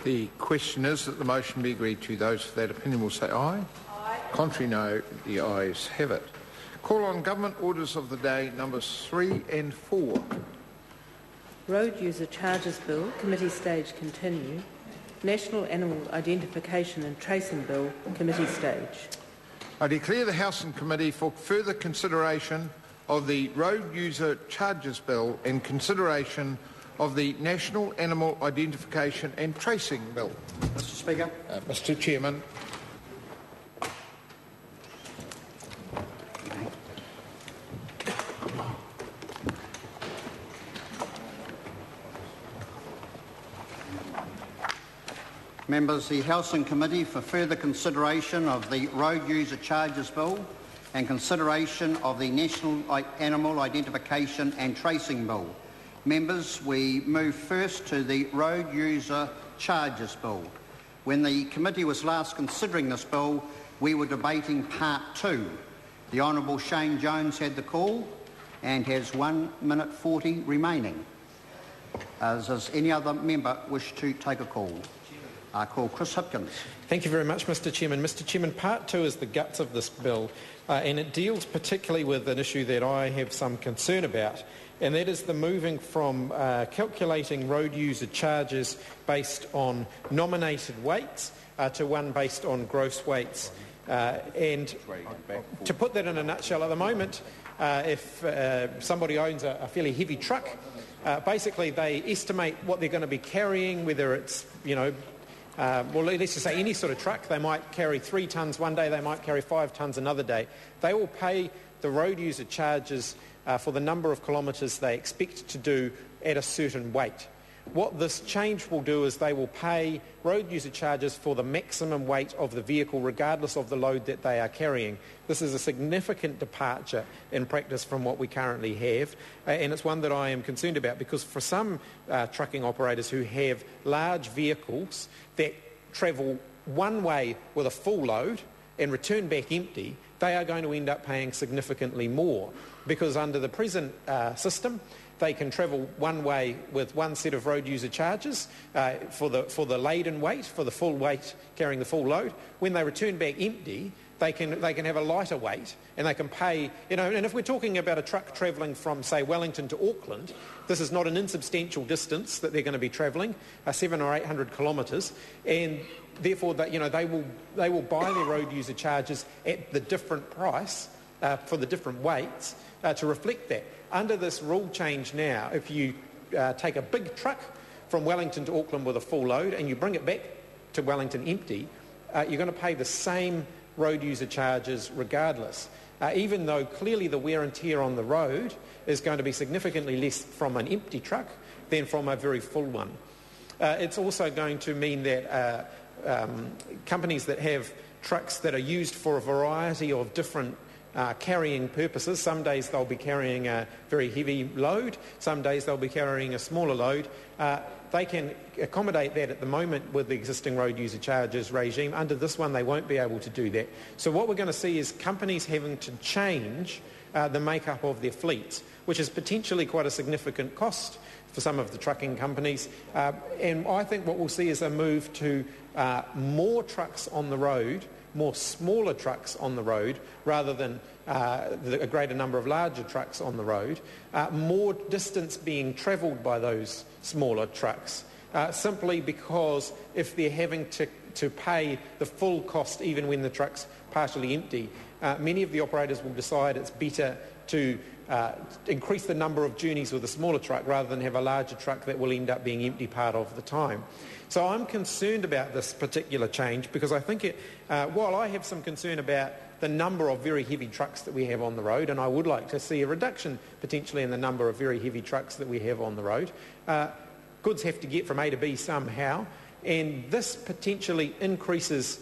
The question is that the motion be agreed to. Those for that opinion will say aye. Aye. Contrary, no. The ayes have it. Call on government orders of the day numbers 3 and 4. Road User Charges Bill, Committee Stage Continue. National Animal Identification and Tracing Bill, Committee Stage. I declare the House and Committee for further consideration of the Road User Charges Bill and consideration of the National Animal Identification and Tracing Bill. Mr. Speaker. Mr. Chairman. Members, the House and Committee for further consideration of the Road User Charges Bill and consideration of the National Animal Identification and Tracing Bill. Members, we move first to the Road User Charges Bill. When the committee was last considering this bill, we were debating Part 2. The Honourable Shane Jones had the call and has 1 minute 40 remaining. Does any other member wish to take a call? I call Chris Hipkins. Thank you very much, Mr. Chairman. Mr. Chairman, Part 2 is the guts of this bill, and it deals particularly with an issue that I have some concern about, and that is the moving from calculating road user charges based on nominated weights to one based on gross weights. And to put that in a nutshell, at the moment, if somebody owns a fairly heavy truck, basically they estimate what they're going to be carrying, whether it's, well, let's just say any sort of truck. They might carry 3 tonnes one day, they might carry 5 tonnes another day. They will pay the road user charges for the number of kilometres they expect to do at a certain weight. What this change will do is they will pay road user charges for the maximum weight of the vehicle regardless of the load that they are carrying. This is a significant departure in practice from what we currently have, and it's one that I am concerned about because for some trucking operators who have large vehicles that travel one way with a full load and return back empty, they are going to end up paying significantly more because under the present system, they can travel one way with one set of road user charges for the laden weight, for the full weight carrying the full load. When they return back empty, they can have a lighter weight and they can pay, and if we're talking about a truck travelling from, say, Wellington to Auckland, this is not an insubstantial distance that they're going to be travelling, 700 or 800 kilometres, and therefore they will buy their road user charges at the different price for the different weights to reflect that. Under this rule change now, if you take a big truck from Wellington to Auckland with a full load and you bring it back to Wellington empty, you're going to pay the same road user charges regardless, even though clearly the wear and tear on the road is going to be significantly less from an empty truck than from a very full one. It's also going to mean that companies that have trucks that are used for a variety of different carrying purposes. Some days they'll be carrying a very heavy load, some days they'll be carrying a smaller load. They can accommodate that at the moment with the existing road user charges regime. Under this one they won't be able to do that. So what we're going to see is companies having to change the makeup of their fleets, which is potentially quite a significant cost for some of the trucking companies. And I think what we'll see is a move to more trucks on the road, more smaller trucks on the road rather than a greater number of larger trucks on the road, more distance being travelled by those smaller trucks, simply because if they're having to pay the full cost even when the truck's partially empty, many of the operators will decide it's better to increase the number of journeys with a smaller truck rather than have a larger truck that will end up being empty part of the time. So I'm concerned about this particular change because I think while I have some concern about the number of very heavy trucks that we have on the road, and I would like to see a reduction potentially in the number of very heavy trucks that we have on the road, goods have to get from A to B somehow, and this potentially increases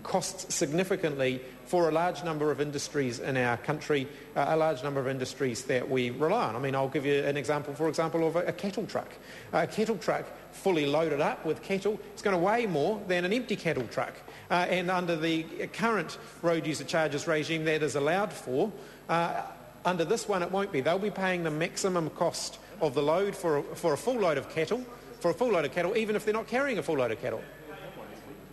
costs significantly for a large number of industries in our country, a large number of industries that we rely on. I mean, I'll give you an example, for example, of a cattle truck. A cattle truck fully loaded up with cattle is going to weigh more than an empty cattle truck. And under the current road user charges regime that is allowed for, under this one it won't be. They'll be paying the maximum cost of the load for a full load of cattle for a full load of cattle, even if they're not carrying a full load of cattle.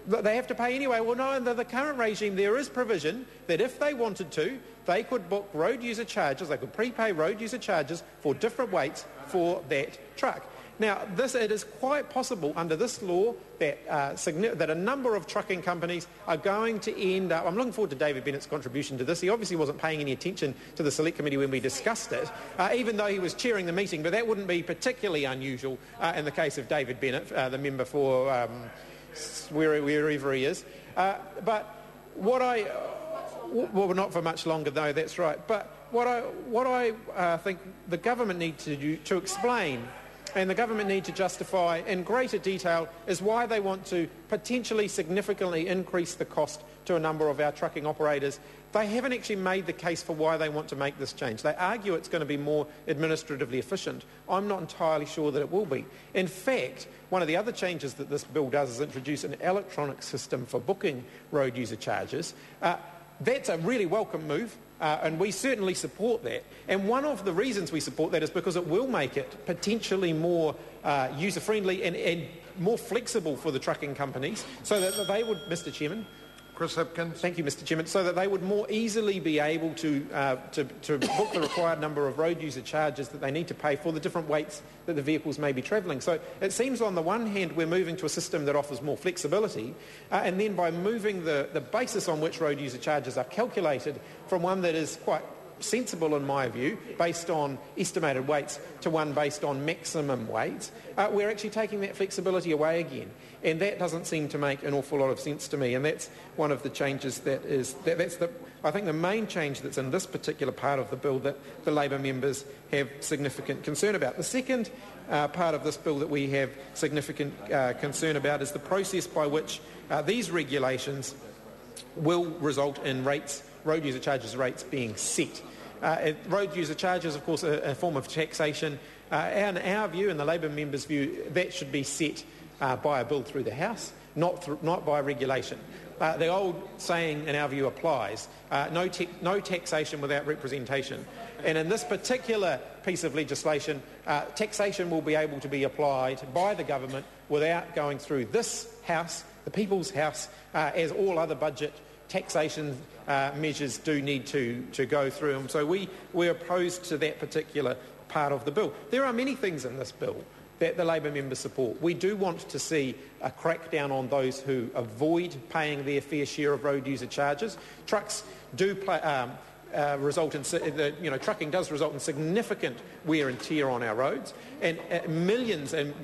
They have to pay anyway. Well, no, under the current regime there is provision that if they wanted to, they could book road user charges, they could prepay road user charges for different weights for that truck. Now, it is quite possible under this law that a number of trucking companies are going to end up... I'm looking forward to David Bennett's contribution to this. He obviously wasn't paying any attention to the Select Committee when we discussed it, even though he was chairing the meeting, but that wouldn't be particularly unusual in the case of David Bennett, the member for wherever he is. But what I... Well, not for much longer, though, that's right. But what I think the government needs to do to explain, and the government need to justify in greater detail, is why they want to potentially significantly increase the cost to a number of our trucking operators. They haven't actually made the case for why they want to make this change. They argue it's going to be more administratively efficient. I'm not entirely sure that it will be. In fact, one of the other changes that this bill does is introduce an electronic system for booking road user charges. That's a really welcome move, and we certainly support that. And one of the reasons we support that is because it will make it potentially more user-friendly and more flexible for the trucking companies, so that they would, Mr Chairman... Chris Hipkins. Thank you, Mr Chairman. So that they would more easily be able to book the required number of road user charges that they need to pay for the different weights that the vehicles may be travelling. So it seems on the one hand we're moving to a system that offers more flexibility, and then by moving the basis on which road user charges are calculated from one that is quite sensible in my view, based on estimated weights, to one based on maximum weights, we're actually taking that flexibility away again. And that doesn't seem to make an awful lot of sense to me, and that's one of the changes I think the main change that's in this particular part of the bill that the Labour members have significant concern about. The second part of this bill that we have significant concern about is the process by which these regulations will result in road user charges rates being set. Road user charges, of course, a form of taxation. In our view, in the Labour members' view, that should be set by a bill through the House, not by regulation. The old saying, in our view, applies. No taxation without representation. And in this particular piece of legislation, taxation will be able to be applied by the government without going through this House, the People's House, as all other budget taxation measures do need to go through them. So we're opposed to that particular part of the bill. There are many things in this bill that the Labour members support. We do want to see a crackdown on those who avoid paying their fair share of road user charges. Trucks do result in, trucking does result in significant wear and tear on our roads, and millions and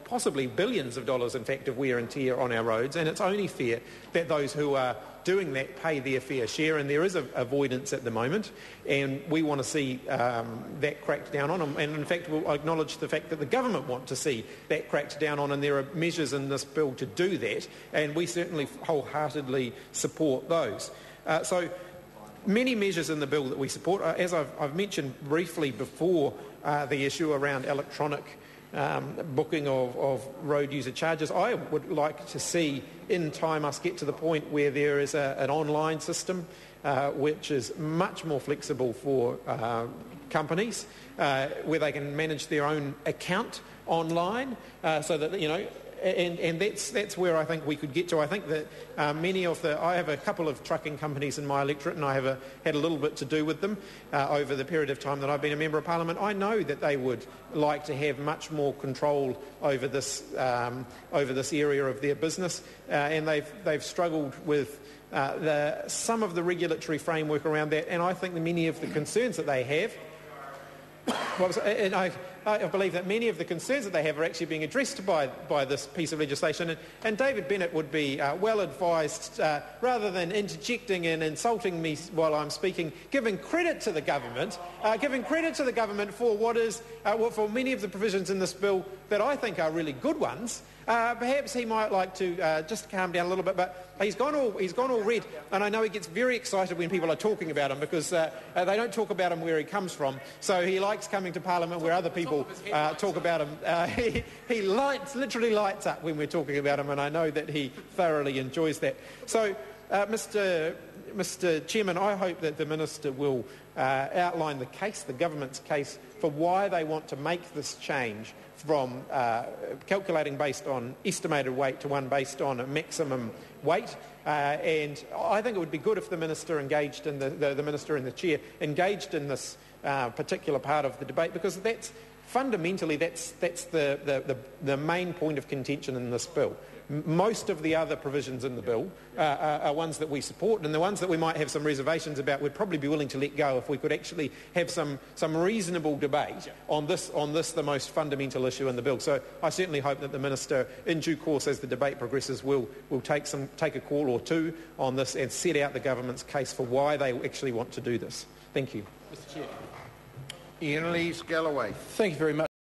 possibly billions of dollars, in fact, of wear and tear on our roads, and it's only fair that those who are doing that pay their fair share, and there is avoidance at the moment, and we want to see that cracked down on them, and in fact we'll acknowledge the fact that the government want to see that cracked down on, and there are measures in this bill to do that, and we certainly wholeheartedly support those. So many measures in the bill that we support. As I've mentioned briefly before, the issue around electronic booking of road user charges. I would like to see in time us get to the point where there is an online system which is much more flexible for companies, where they can manage their own account online, so that, and that's where I think we could get to. I think that I have a couple of trucking companies in my electorate, and I have had a little bit to do with them over the period of time that I've been a Member of Parliament. I know that they would like to have much more control over this area of their business, and they've struggled with some of the regulatory framework around that, and I think that many of the concerns that they have, and I believe that many of the concerns that they have are actually being addressed by this piece of legislation, and David Bennett would be well advised, rather than interjecting and insulting me while I'm speaking, giving credit to the government for what is for many of the provisions in this bill that I think are really good ones. Perhaps he might like to just calm down a little bit, but he's gone all red, and I know he gets very excited when people are talking about him, because they don't talk about him where he comes from. So he likes coming to Parliament where other people talk about him. He literally lights up when we're talking about him, and I know that he thoroughly enjoys that. So, Mr. Chairman, I hope that the Minister will outline the government's case for why they want to make this change from calculating based on estimated weight to one based on a maximum weight. And I think it would be good if the Minister engaged in the Minister and the Chair engaged in this particular part of the debate, because that's fundamentally that's the main point of contention in this bill. Most of the other provisions in the bill are ones that we support, and the ones that we might have some reservations about we'd probably be willing to let go if we could actually have some reasonable debate on this the most fundamental issue in the bill. So I certainly hope that the Minister, in due course as the debate progresses, will take a call or two on this and set out the government's case for why they actually want to do this. Thank you. Ian Lees Galloway. Thank you very much.